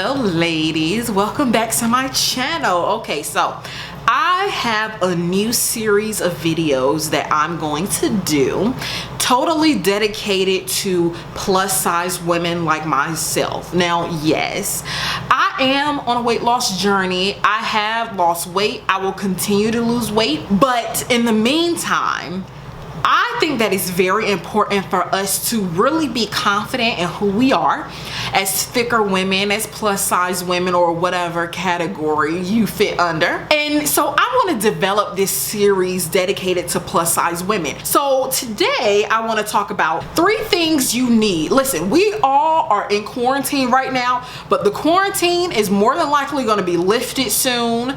Hello ladies, welcome back to my channel. Okay, so I have a new series of videos that I'm going to do totally dedicated to plus size women like myself. Now, yes, I am on a weight loss journey. I have lost weight. I will continue to lose weight, but in the meantime, I think that it's very important for us to really be confident in who we are as thicker women, as plus size women, or whatever category you fit under. And so I want to develop this series dedicated to plus size women. So today I want to talk about 3 things you need. Listen, we all are in quarantine right now, but the quarantine is more than likely going to be lifted soon,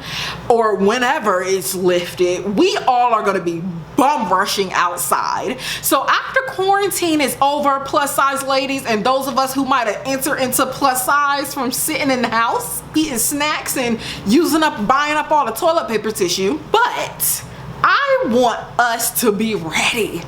or whenever it's lifted. We all are going to be bum rushing outside. So after quarantine is over, plus size ladies, and those of us who might have entered into plus size from sitting in the house eating snacks and buying up all the toilet paper tissue, but I want us to be ready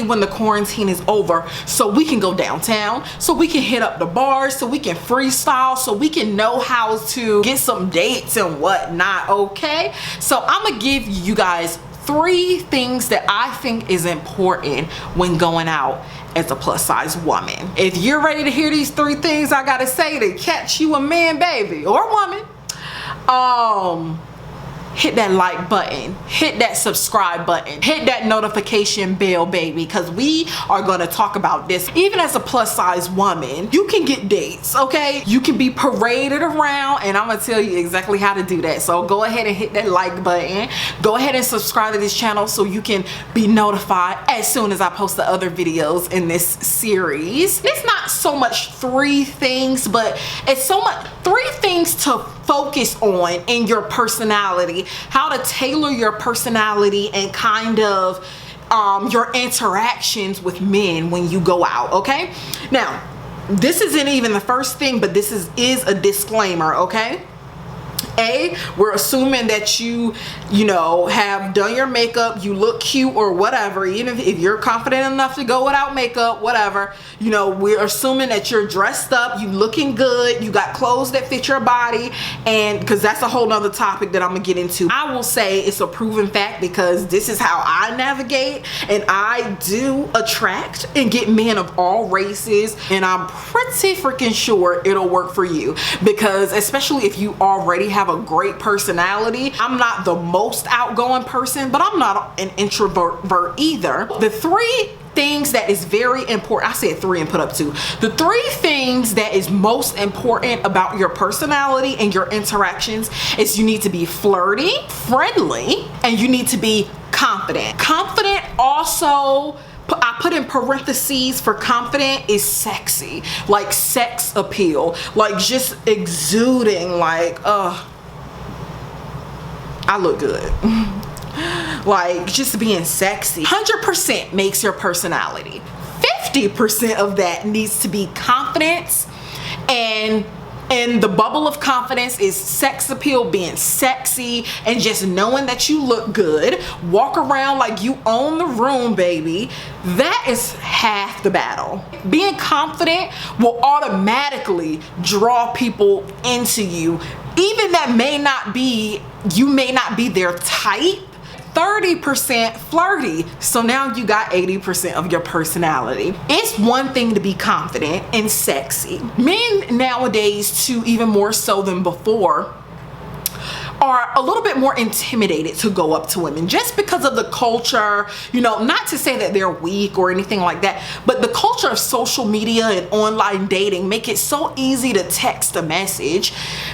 when the quarantine is over, so we can go downtown, so we can hit up the bars, so we can freestyle, so we can know how to get some dates and whatnot. Okay, so I'm gonna give you guys 3 things that I think is important when going out as a plus size woman. If you're ready to hear these 3 things I gotta say to catch you a man, baby, or woman, hit that like button, hit that subscribe button, hit that notification bell, baby, because we are going to talk about this. Even as a plus size woman, you can get dates, okay? You can be paraded around, and I'm going to tell you exactly how to do that. So go ahead and hit that like button. Go ahead and subscribe to this channel so you can be notified as soon as I post the other videos in this series. It's not so much 3 things, but it's so much 3 things to focus on in your personality, how to tailor your personality and kind of your interactions with men when you go out. Okay, now this isn't even the first thing, but this is a disclaimer. Okay, we're assuming that you have done your makeup, you look cute or whatever. Even if you're confident enough to go without makeup, whatever, we're assuming that you're dressed up, you looking good, you got clothes that fit your body, and because that's a whole nother topic that I'm gonna get into. I will say it's a proven fact, because this is how I navigate, and I do attract and get men of all races, and I'm pretty freaking sure it'll work for you, because especially if you already have a great personality. I'm not the most outgoing person, but I'm not an introvert either. The 3 things that is very important, I said 3 and put up 2. The 3 things that is most important about your personality and your interactions is you need to be flirty, friendly, and you need to be confident. Confident also, I put in parentheses for confident, is sexy, like sex appeal, like just exuding like, I look good. Like just being sexy. 100% makes your personality. 50% of that needs to be confidence, and the bubble of confidence is sex appeal, being sexy, and just knowing that you look good, walk around like you own the room, baby. That is half the battle. Being confident will automatically draw people into you, even that you may not be their type. 30% flirty, so now you got 80% of your personality. It's one thing to be confident and sexy. Men nowadays, too, even more so than before, are a little bit more intimidated to go up to women just because of the culture, not to say that they're weak or anything like that, but the culture of social media and online dating make it so easy to text a message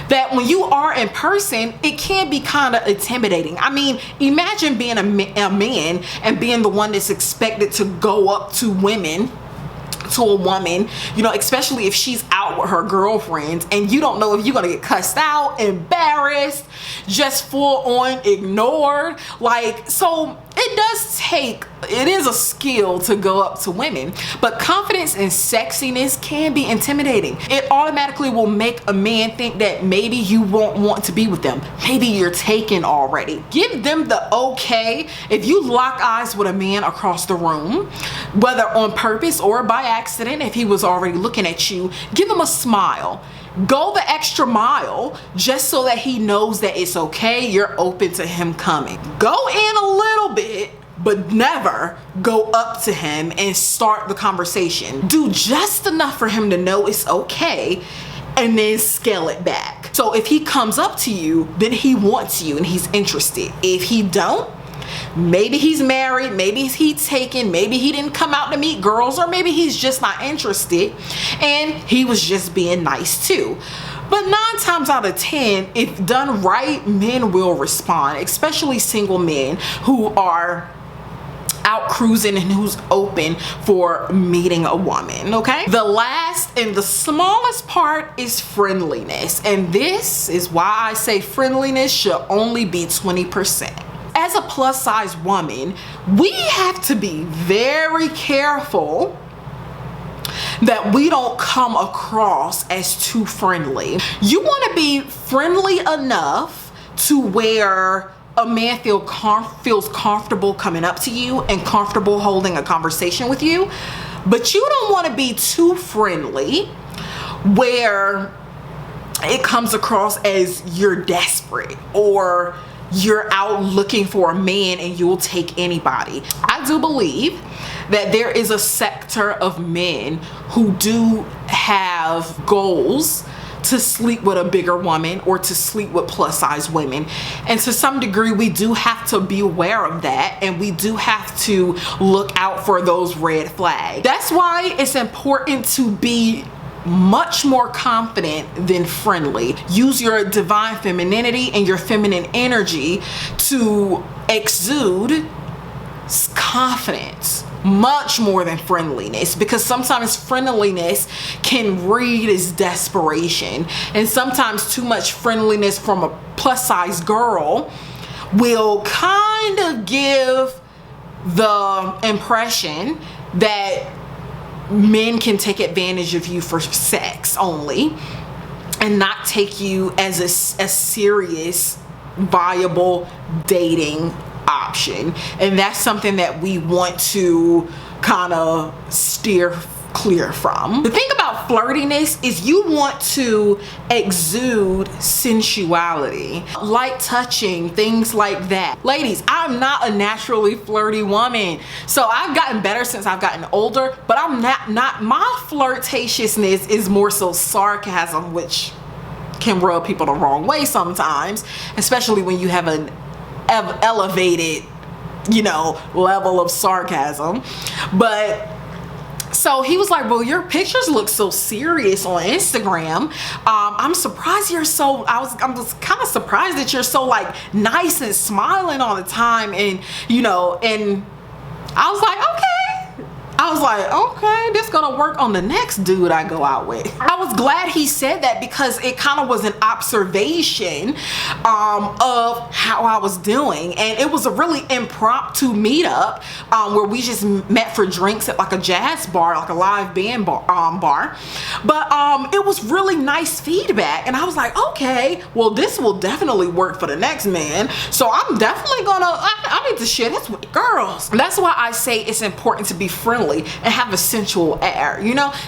that when you are in person, it can be kind of intimidating. I mean, imagine being a man and being the one that's expected to go up to a woman, especially if she's out with her girlfriends, and you don't know if you're gonna get cussed out, embarrassed, just full on ignored. Like, so it is a skill to go up to women, but confidence and sexiness can be intimidating. It automatically will make a man think that maybe you won't want to be with them. Maybe you're taken already. Give them the okay. If you lock eyes with a man across the room, whether on purpose or by accident, if he was already looking at you, give him a smile. Go the extra mile just so that he knows that it's okay, you're open to him coming. Go in a little bit, but never go up to him and start the conversation. Do just enough for him to know it's okay, and then scale it back. So if he comes up to you, then he wants you and he's interested. If he don't, maybe he's married, maybe he's taken, maybe he didn't come out to meet girls, or maybe he's just not interested and he was just being nice too. But 9 times out of 10, if done right, men will respond, especially single men who are out cruising and who's open for meeting a woman. Okay, the last and the smallest part is friendliness, and this is why I say friendliness should only be 20%. As a plus size woman, we have to be very careful that we don't come across as too friendly. You want to be friendly enough to where a man feels comfortable coming up to you and comfortable holding a conversation with you, but you don't want to be too friendly where it comes across as you're desperate or you're out looking for a man and you'll take anybody. I do believe that there is a sector of men who do have goals to sleep with a bigger woman or to sleep with plus size women, and to some degree we do have to be aware of that, and we do have to look out for those red flags. That's why it's important to be much more confident than friendly. Use your divine femininity and your feminine energy to exude confidence much more than friendliness, because sometimes friendliness can read as desperation, and sometimes too much friendliness from a plus size girl will kind of give the impression that men can take advantage of you for sex only and not take you as a serious, viable dating option. And that's something that we want to kind of steer clear from. The thing about flirtiness is you want to exude sensuality, light touching, things like that. Ladies, I'm not a naturally flirty woman, so I've gotten better since I've gotten older, but I'm not my flirtatiousness is more so sarcasm, which can rub people the wrong way sometimes, especially when you have an elevated, level of sarcasm. But so he was like, well, your pictures look so serious on Instagram. I'm surprised you're so, I'm just kind of surprised that you're so like nice and smiling all the time. And, and I was like, okay. Okay, this gonna work on the next dude I go out with. I was glad he said that, because it kind of was an observation of how I was doing, and it was a really impromptu meetup where we just met for drinks at like a jazz bar, like a live band bar. But it was really nice feedback, and I was like, okay, well, this will definitely work for the next man, so I'm definitely gonna, I need to share this with the girls. That's why I say it's important to be friendly and have a sensual air.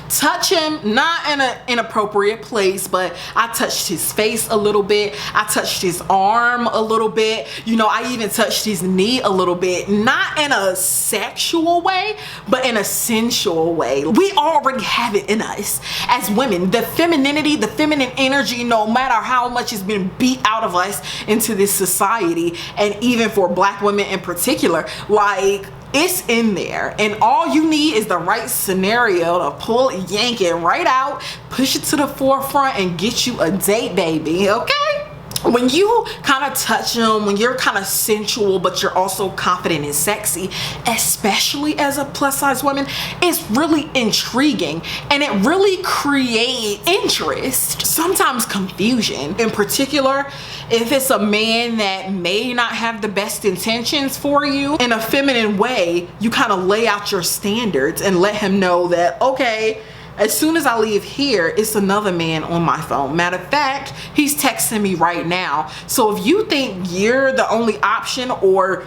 Touch him, not in an inappropriate place, but I touched his face a little bit, I touched his arm a little bit, I even touched his knee a little bit, not in a sexual way, but in a sensual way. We already have it in us as women, the femininity, the feminine energy, no matter how much has been beat out of us into this society, and even for black women in particular, like, it's in there, and all you need is the right scenario to pull it, yank it right out, push it to the forefront, and get you a date, baby. Okay? When you kind of touch them, when you're kind of sensual but you're also confident and sexy, especially as a plus size woman, it's really intriguing, and it really creates interest, sometimes confusion. In particular, if it's a man that may not have the best intentions for you, in a feminine way, you kind of lay out your standards and let him know that, okay, as soon as I leave here, it's another man on my phone. Matter of fact, he's texting me right now. So if you think you're the only option, or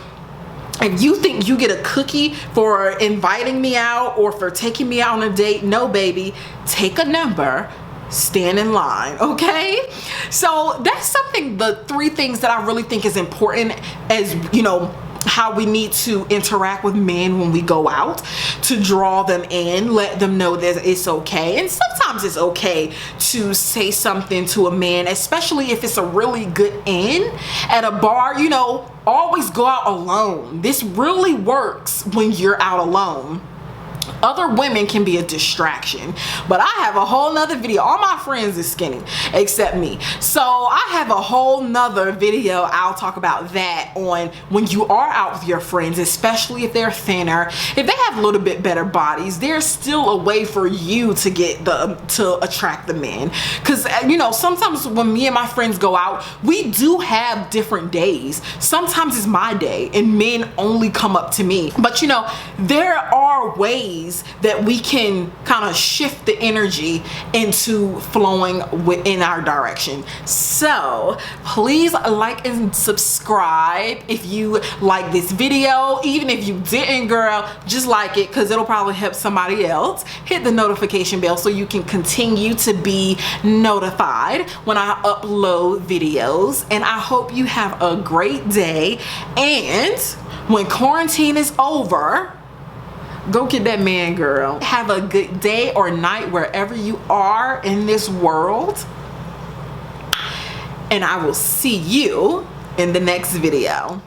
if you think you get a cookie for inviting me out or for taking me out on a date, no, baby, take a number, stand in line, okay? So that's something, the 3 things that I really think is important, as you know, how we need to interact with men when we go out, to draw them in, let them know that it's okay. And sometimes it's okay to say something to a man, especially if it's a really good in at a bar. You know, always go out alone. This really works when you're out alone. Other women can be a distraction, but I have a whole nother video. All my friends is skinny except me, so I have a whole nother video. I'll talk about that on when you are out with your friends, especially if they're thinner. If they have a little bit better bodies, there's still a way for you to get to attract the men, because you know, sometimes when me and my friends go out, we do have different days. Sometimes it's my day and men only come up to me, but you know, there are ways that we can kind of shift the energy into flowing within our direction. So please like and subscribe if you like this video. Even if you didn't, girl, just like it, because it'll probably help somebody else. Hit the notification bell so you can continue to be notified when I upload videos. And I hope you have a great day, and when quarantine is over, go get that man, girl. Have a good day or night wherever you are in this world. And I will see you in the next video.